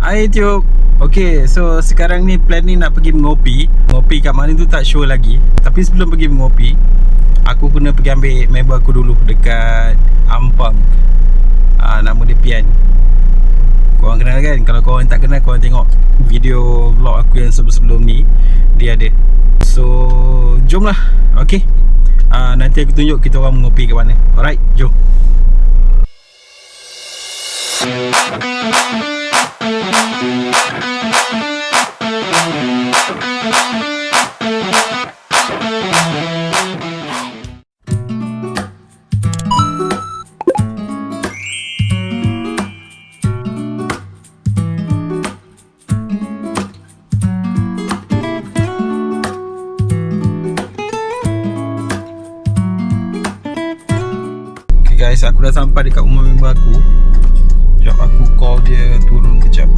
Hai YouTube. Okay, so sekarang ni plan ni nak pergi mengopi. Ngopi kat mana tu tak sure lagi. Tapi sebelum pergi mengopi, aku kena pergi ambil member aku dulu dekat Ampang. Nama dia Pian. Korang kenal kan? Kalau korang tak kenal, korang tengok video vlog aku yang sebelum ni, dia ada. So jom lah. Okay, nanti aku tunjuk kita orang mengopi kat mana. Alright, jom. Guys, aku dah sampai dekat rumah member aku. Sekejap aku call dia turun kejap.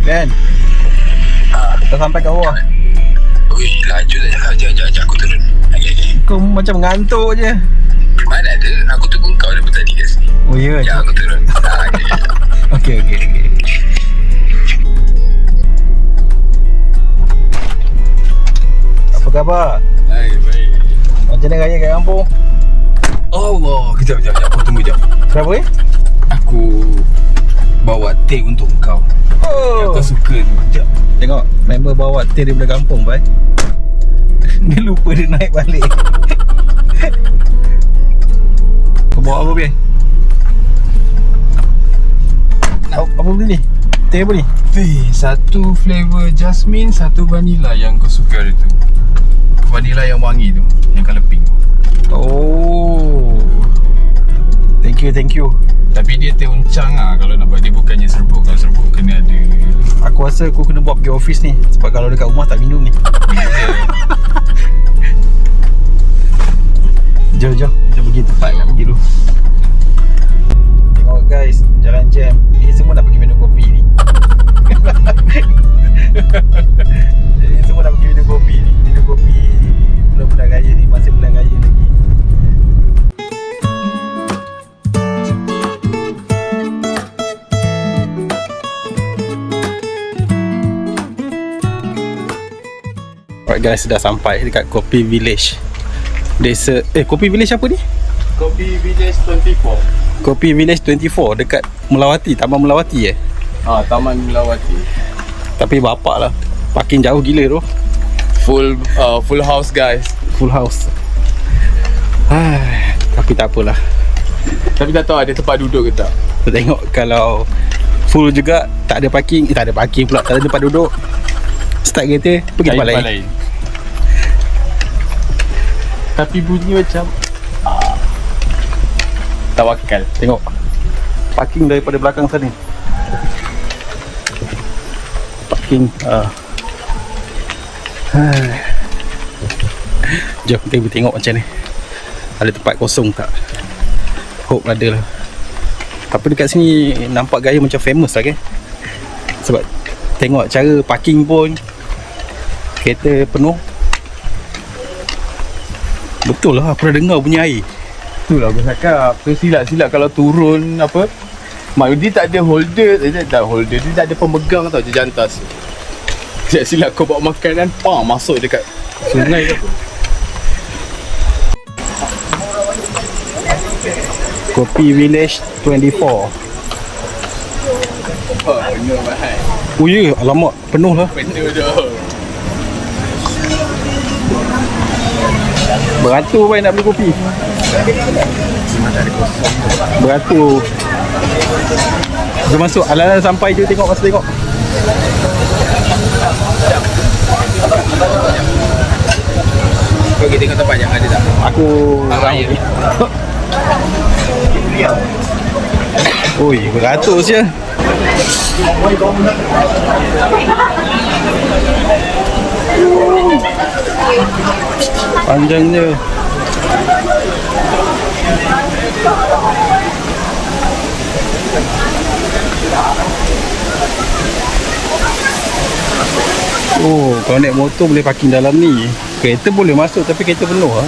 Ben, dah sampai kat bawah. Ui, laju tak cakap. Aku turun. Okay. Kau macam ngantuk je. Mana ada? Aku tunggu kau daripada tadi kat sini. Oh ya? Ya, aku turun. Okay. Apa khabar? Hai, baik. Macam mana raya kat kampung? Allah, kejap. Aku tunggu jap. Kenapa Aku bawa teh untuk kau. Yang kau suka tu. Sekejap. Tengok, member bawa teh daripada kampung, Bai. Dia lupa dia naik balik. Kau bawa apa, Bai? Apa benda ni? Teh apa ni? Teh, satu flavor jasmine, satu vanilla yang kau suka hari tu. Vanilla yang wangi tu, yang colour pink. Oh, thank you. Tapi dia teh uncang lah kalau nak buat. Dia bukannya serbuk. Kalau serbuk kena ada. Aku rasa aku kena bawa pergi office ni. Sebab kalau dekat rumah tak minum ni. Jom kita pergi tempat nak pergi dulu. Tengok guys, jalan jam. Ni semua nak pergi minum kopi ni. Jadi semua nak pergi minum kopi ni. Minum kopi bulan-bulan raya ni. Masih bulan raya lagi. Alright guys, dah sampai dekat Kopi Village. Desa Kopi Village apa ni? Kopi Village 24. Kopi Village 24 dekat Melawati, Taman Melawati Taman Melawati. Tapi bapak lah, parking jauh gila tu. Full house guys. Full house. Tapi tak apalah. Tapi tak tahu ada tempat duduk ke tak. Kita tengok kalau full juga, tak ada parking. Tak ada parking pula, tak ada tempat duduk. Start kereta, pergi tempat lain. Tapi bunyi macam tawakal. Tengok parking daripada belakang sana. Parking Jom kita pergi tengok macam ni. Ada tempat kosong tak? Hope ada lah. Tapi dekat sini nampak gaya macam famous lah kan. Sebab tengok cara parking pun, kereta penuh. Betul lah, aku dah dengar bunyi air. Itulah aku cakap. Tu silap-silap kalau turun apa. Mak dia tak ada holder. Dia tak ada pemegang tau je jantas. Silap kau bawa makanan, masuk dekat sungai ke apa. Kopi Village 24. Penuh mahal. Oh ya, alamak, penuh lah. Penuh dah. Beratur baik nak beli kopi. Beratur. Jom masuk, ala-ala sampai je tengok, masa tengok. Kau pergi tengok tempat yang ada tak? Aku Raya. Oi, beratur je. Panjangnya. Oh, kalau naik motor boleh parking dalam ni. Kereta boleh masuk tapi kereta penuh lah.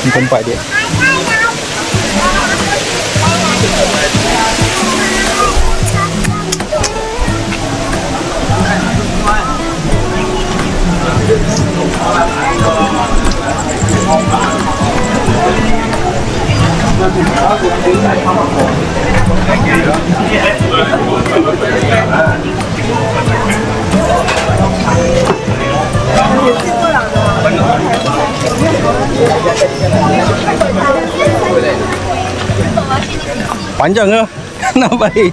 Ni tempat dia. Panjang lah. Nak baik.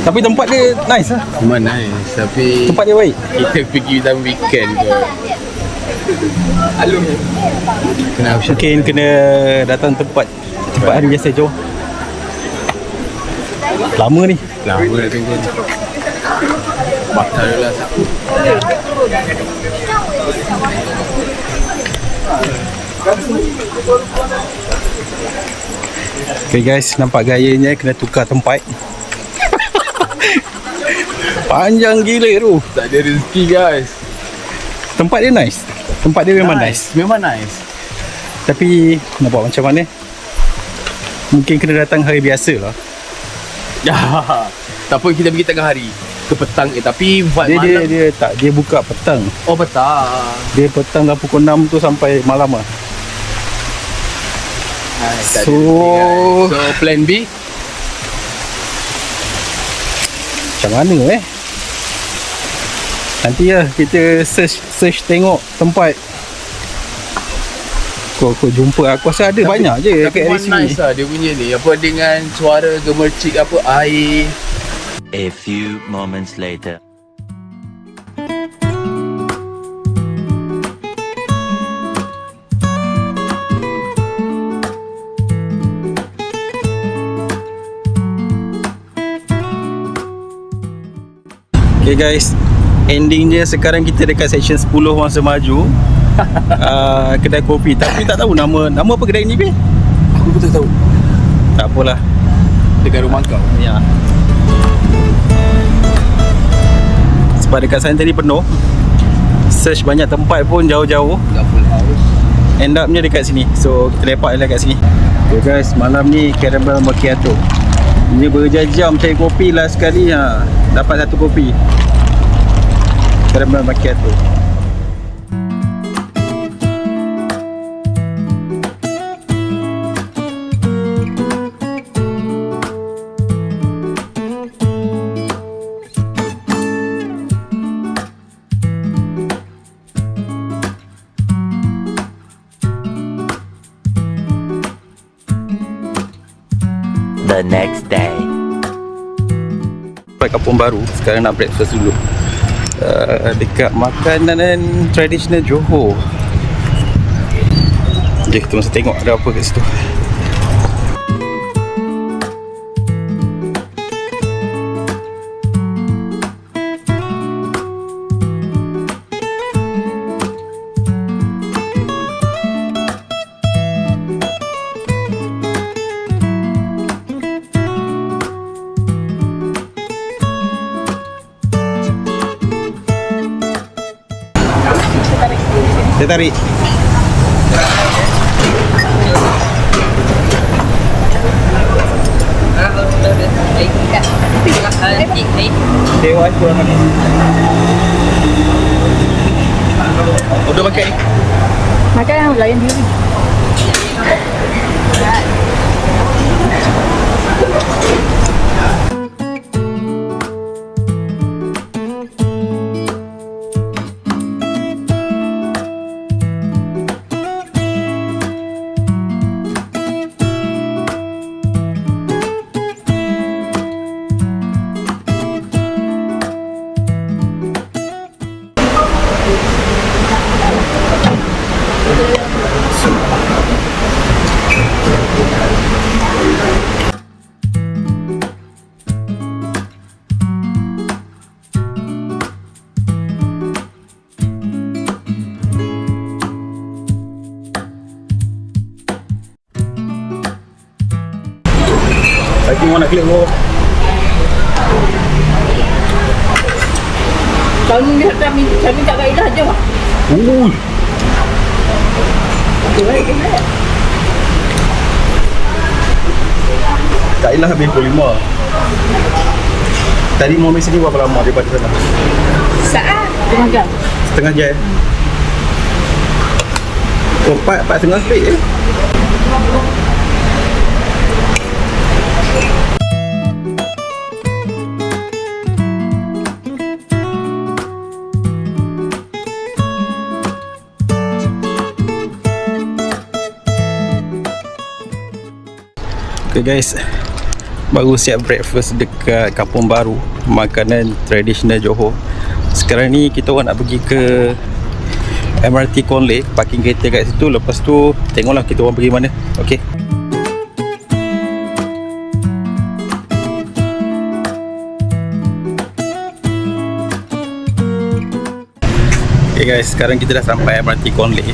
Tapi tempat dia nice lah. Memang nice. Tapi Tempat dia baik. kita pergi dalam weekend ke. Kenapa? Mungkin kena datang tempat hari biasa jauh. Lama ni. Lama nak tunggu. Batal lah. Okay guys, nampak gayanya kena tukar tempat. Panjang gila tu. Tak ada rezeki guys. Tempat dia nice. Tempat dia memang nice. Memang nice. Tapi nak buat macam mana? Mungkin kena datang hari biasa lah. Ya. Tak apa kita pergi tengah hari. Ke petang tapi vibe Dia malam. dia buka petang. Oh petang. Dia petang dah pukul 6 tu sampai malam lah. Tak ada So rezeki, guys. So plan B. macam mana nanti lah kita search tengok tempat. Kau jumpa aku rasa ada banyak je Tapi kat area memang sini. nice lah dia punya ni. Apa dengan suara gemercik apa air. A few moments later. Okay guys, endingnya sekarang kita dekat section 10 Wangsa Maju. Kedai kopi. Tapi tak tahu nama apa kedai ni, Bil? Aku pun tak tahu. Tak apalah. Dekat rumah kau. Ya. Sebab dekat sana tadi penuh. Search banyak tempat pun jauh-jauh. Dah full house. End upnya dekat sini. So kita lepak lah kat sini. Okay guys, malam ni caramel macchiato. Ini berjam-jam cari kopi lah sekali dapat satu kopi. Caramel macchiato. The next day. Sampai Kampung Baru. Sekarang nak breakfast dulu. Dekat makanan tradisional Johor. Okay, kita mesti tengok ada apa kat situ. Dia tarik. Dewa kurang ni. Udah pakai ni. Makan yang layan diri. Lagi mau nak klik bawah. Kalau lihat kami tak kailah je lah. Tak ilah habis pukul 5. Tadi mau sini berapa lama daripada sana? Saat. Tengah jam. Setengah jam. Oh, 4.5 lebih Okay guys, baru siap breakfast dekat Kampung Baru, makanan tradisional Johor. Sekarang ni kita orang nak pergi ke MRT Kon Lek, parking kereta kat situ. Lepas tu tengoklah kita orang pergi mana. Okay. Okay guys, sekarang kita dah sampai MRT Kon Lek.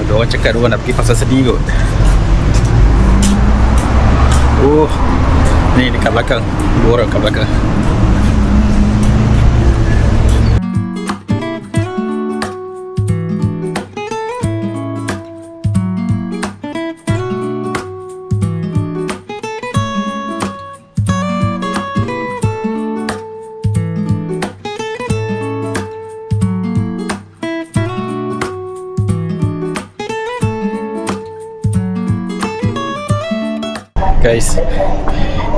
Diorang cakap diorang nak pergi Pasar Seni kot. Oh, ni dekat belakang. Dua orang kat belakang. Guys,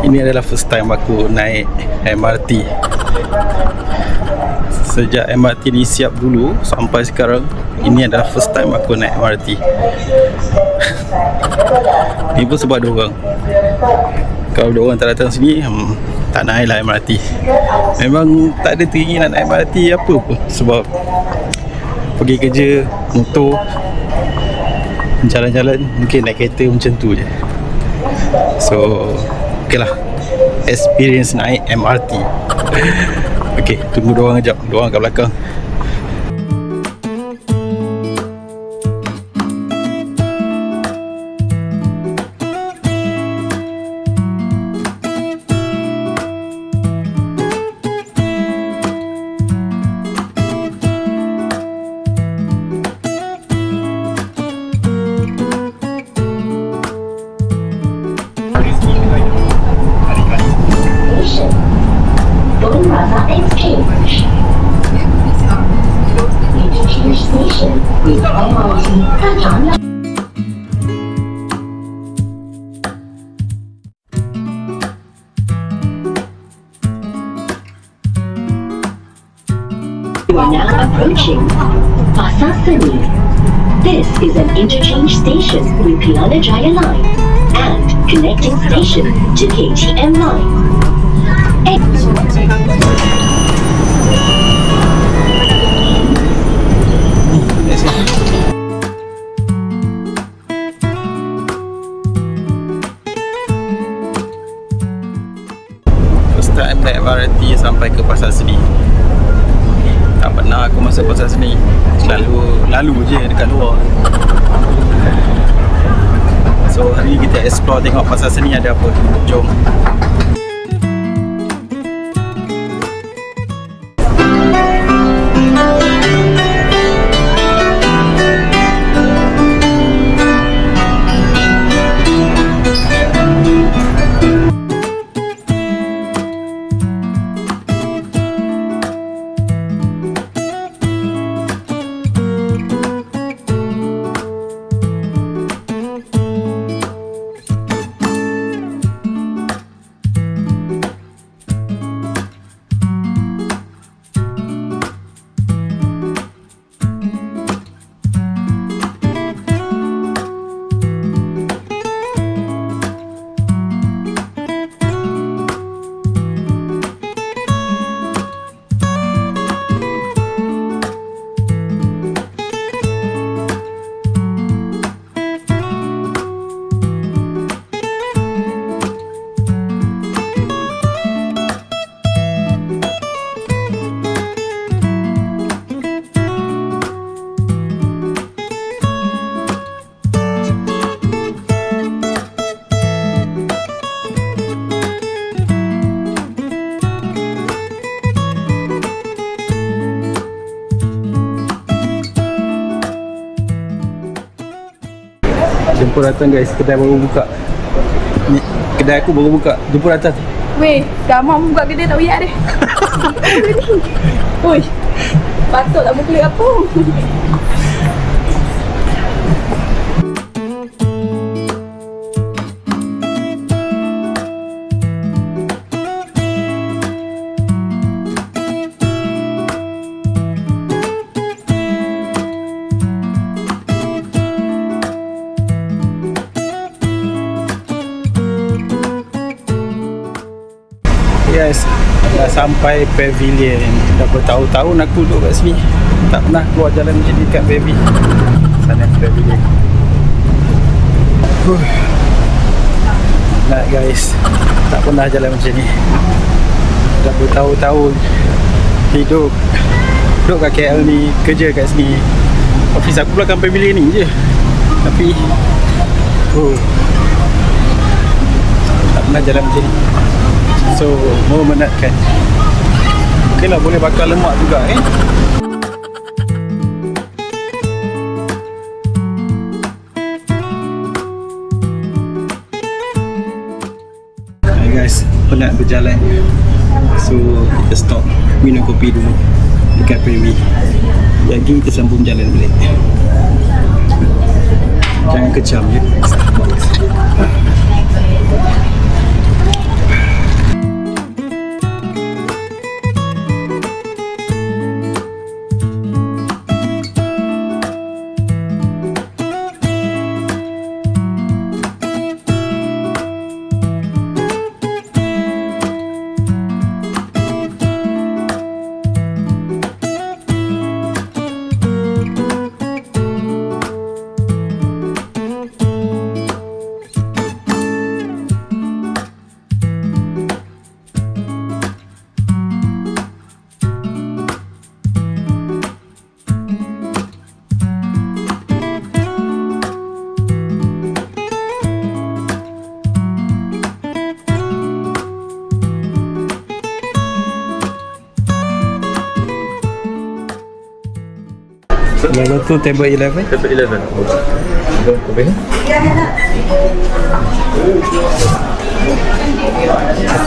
ini adalah first time aku naik MRT. Sejak MRT ni siap dulu sampai sekarang, ini adalah first time aku naik MRT. Ni pun sebab diorang. Kalau diorang tak datang sini, tak naik lah MRT. Memang tak ada teringin nak naik MRT apa pun. Sebab pergi kerja, motor, jalan-jalan, mungkin naik kereta macam tu je. So, okay lah, experience naik MRT. Okay, tunggu diorang sekejap. Diorang kat belakang. Interchange Station with MRT Kajang. You are now approaching Pasar Seni. This is an interchange station with Kelana Jaya Line and connecting station to KTM Line. First time naik MRT sampai ke Pasar Seni. Tak pernah aku masuk Pasar Seni. Lalu je dekat luar. So hari ni kita explore tengok Pasar Seni ada apa. Jom. Jemput datang guys, kedai baru buka. Ni, kedai aku baru buka. Jemput datang. Weh, dah mak buka kedai tak payah deh. Oi. Patutlah buka kulit apa. Yes, dah sampai pavilion. Dah bertahun-tahun aku duduk kat sini, tak pernah keluar jalan macam ni kat Baby. Sana pavilion. Nak guys, tak pernah jalan macam ni. Dah bertahun-tahun hidup kat KL ni, kerja kat sini. Office aku belakang pavilion ni je. Tapi tak pernah jalan macam ni. So, memenatkan. Okey lah, boleh bakar lemak juga Hai guys, penat berjalan. So, kita stop minum kopi dulu dekat Premi. Jadi kita sambung jalan balik. Jangan kejam je. Level tu table 11. Table 11. Kopi ni?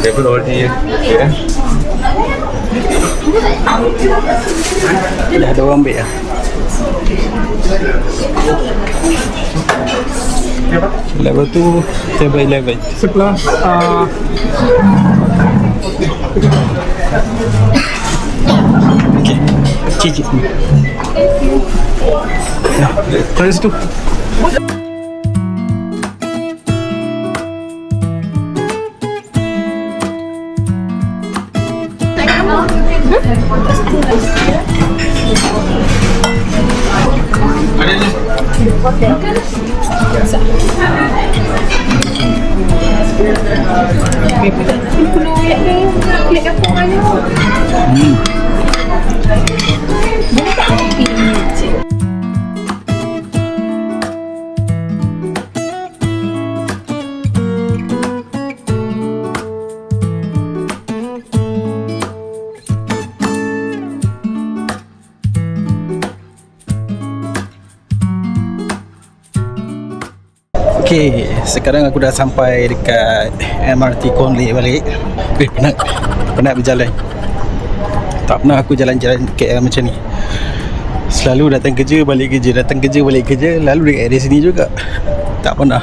Table already. Okay. Dah ada orang ambil lah. Level tu table 11. Sebelah Okay, cicip ni. Kau ada situ. Kulit kapur aja. Boleh tak kopi ni? Okay, sekarang aku dah sampai dekat MRT Conley balik. Penat berjalan. Tak pernah aku jalan-jalan KL macam ni. Selalu datang kerja, balik kerja, datang kerja, balik kerja. Lalu dekat area sini juga. Tak pernah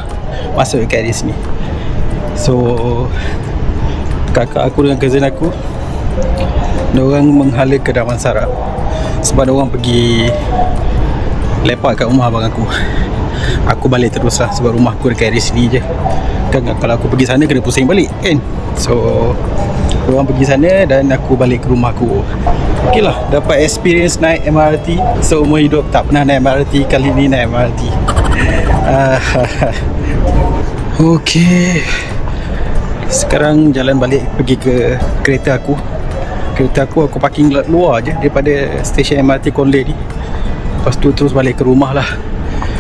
masuk dekat area sini. So, kakak aku dengan cousin aku, diorang menghala ke Damansara sebab diorang pergi lepak kat rumah abang aku. Aku balik terus lah sebab rumah aku dekat area sini je. Kan kalau aku pergi sana kena pusing balik kan. So diorang pergi sana dan aku balik ke rumah aku. Okay lah, dapat experience naik MRT. Seumur hidup tak pernah naik MRT. Kali ni naik MRT. Okay, sekarang jalan balik pergi ke kereta aku. Kereta aku parking lot luar je daripada stesen MRT Conley ni. Lepas tu terus balik ke rumah lah.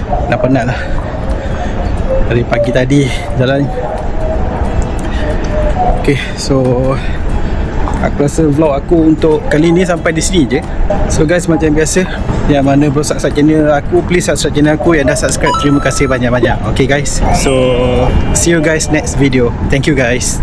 Dah penat lah dari pagi tadi jalan. Okay, so Aku rasa vlog aku untuk kali ni sampai di sini je. So guys, macam biasa, yang mana belum subscribe channel aku, please subscribe channel aku. Yang dah subscribe, terima kasih banyak-banyak. Okay guys, so see you guys next video. Thank you guys.